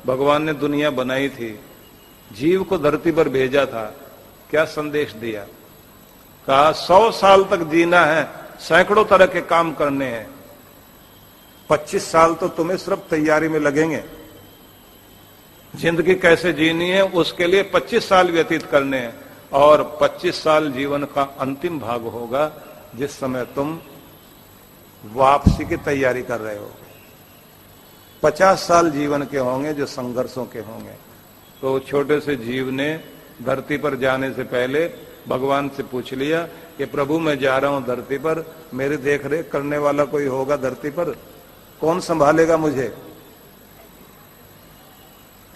भगवान ने दुनिया बनाई थी, जीव को धरती पर भेजा था, क्या संदेश दिया? कहा 100 साल तक जीना है, सैकड़ों तरह के काम करने हैं, 25 साल तो तुम्हें सिर्फ तैयारी में लगेंगे। जिंदगी कैसे जीनी है उसके लिए 25 साल व्यतीत करने हैं, और 25 साल जीवन का अंतिम भाग होगा जिस समय तुम वापसी की तैयारी कर रहे हो। 50 साल जीवन के होंगे जो संघर्षों के होंगे। तो छोटे से जीव ने धरती पर जाने से पहले भगवान से पूछ लिया कि प्रभु मैं जा रहा हूं धरती पर, मेरी देख रेख करने वाला कोई होगा धरती पर? कौन संभालेगा मुझे?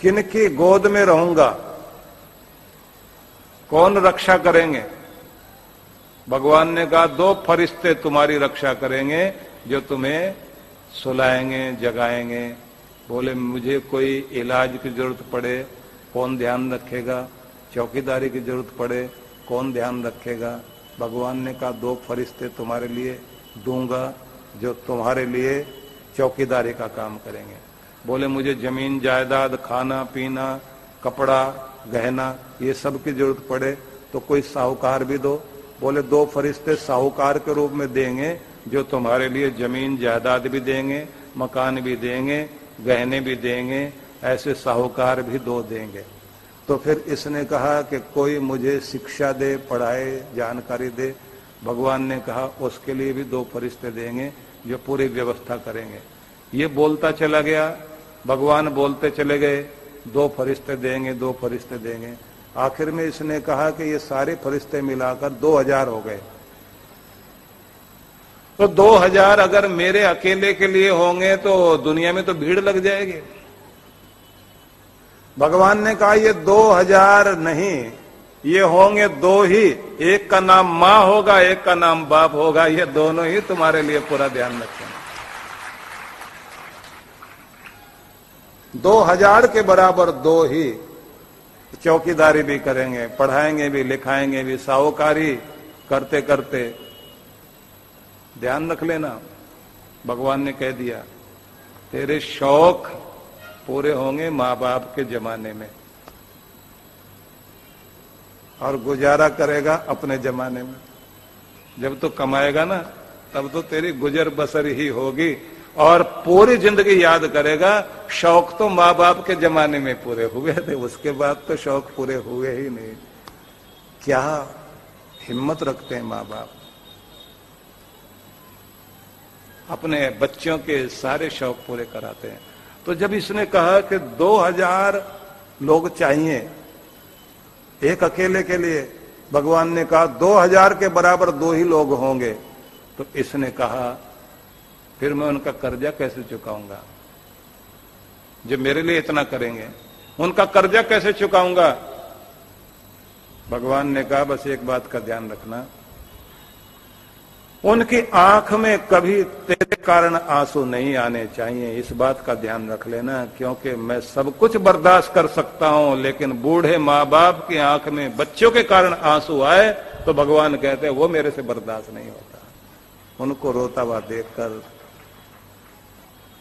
किनकी गोद में रहूंगा? कौन रक्षा करेंगे? भगवान ने कहा 2 फरिश्ते तुम्हारी रक्षा करेंगे जो तुम्हें सुलाएंगे, जगाएंगे। बोले मुझे कोई इलाज की जरूरत पड़े कौन ध्यान रखेगा? चौकीदारी की जरूरत पड़े कौन ध्यान रखेगा? भगवान ने कहा 2 फरिश्ते तुम्हारे लिए दूंगा जो तुम्हारे लिए चौकीदारी का काम करेंगे। बोले मुझे जमीन जायदाद, खाना पीना, कपड़ा गहना ये सब की जरूरत पड़े तो कोई साहूकार भी दो। बोले 2 फरिश्ते साहूकार के रूप में देंगे जो तुम्हारे लिए जमीन जायदाद भी देंगे, मकान भी देंगे, गहने भी देंगे, ऐसे साहूकार भी 2 देंगे। तो फिर इसने कहा कि कोई मुझे शिक्षा दे, पढ़ाए, जानकारी दे। भगवान ने कहा उसके लिए भी 2 फरिश्ते देंगे जो पूरी व्यवस्था करेंगे। ये बोलता चला गया, भगवान बोलते चले गए, 2 फरिश्ते देंगे, 2 फरिश्ते देंगे। आखिर में इसने कहा कि ये सारे फरिश्ते मिलाकर 2000 हो गए। तो 2000 अगर मेरे अकेले के लिए होंगे तो दुनिया में तो भीड़ लग जाएगी। भगवान ने कहा ये 2000 नहीं, ये होंगे 2 ही। एक का नाम मां होगा, एक का नाम बाप होगा, ये दोनों ही तुम्हारे लिए पूरा ध्यान रखेंगे। 2000 के बराबर 2 ही चौकीदारी भी करेंगे, पढ़ाएंगे भी, लिखाएंगे भी, साहूकारी करते करते। ध्यान रख लेना, भगवान ने कह दिया तेरे शौक पूरे होंगे माँ बाप के जमाने में, और गुजारा करेगा अपने जमाने में। जब तो कमाएगा ना तब तो तेरी गुजर बसर ही होगी, और पूरी जिंदगी याद करेगा शौक तो माँ बाप के जमाने में पूरे हुए थे, उसके बाद तो शौक पूरे हुए ही नहीं। क्या हिम्मत रखते हैं माँ बाप, अपने बच्चों के सारे शौक पूरे कराते हैं। तो जब इसने कहा कि 2000 लोग चाहिए एक अकेले के लिए, भगवान ने कहा 2000 के बराबर 2 ही लोग होंगे। तो इसने कहा फिर मैं उनका कर्जा कैसे चुकाऊंगा? जो मेरे लिए इतना करेंगे उनका कर्जा कैसे चुकाऊंगा? भगवान ने कहा बस एक बात का ध्यान रखना, उनकी आंख में कभी तेरे कारण आंसू नहीं आने चाहिए, इस बात का ध्यान रख लेना। क्योंकि मैं सब कुछ बर्दाश्त कर सकता हूं, लेकिन बूढ़े माँ बाप की आंख में बच्चों के कारण आंसू आए तो भगवान कहते हैं वो मेरे से बर्दाश्त नहीं होता। उनको रोता हुआ देखकर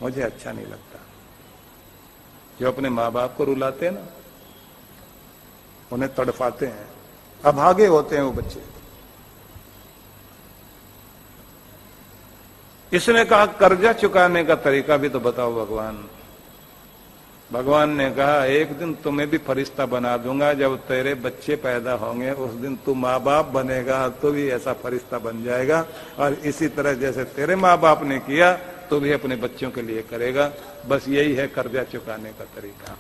मुझे अच्छा नहीं लगता। जो अपने माँ बाप को रुलाते हैं ना, उन्हें तड़पाते हैं, अभागे होते हैं वो बच्चे। इसने कहा कर्जा चुकाने का तरीका भी तो बताओ भगवान। भगवान ने कहा एक दिन तुम्हें भी फरिश्ता बना दूंगा, जब तेरे बच्चे पैदा होंगे उस दिन तू माँ बाप बनेगा तो भी ऐसा फरिश्ता बन जाएगा, और इसी तरह जैसे तेरे माँ बाप ने किया तो भी अपने बच्चों के लिए करेगा। बस यही है कर्जा चुकाने का तरीका।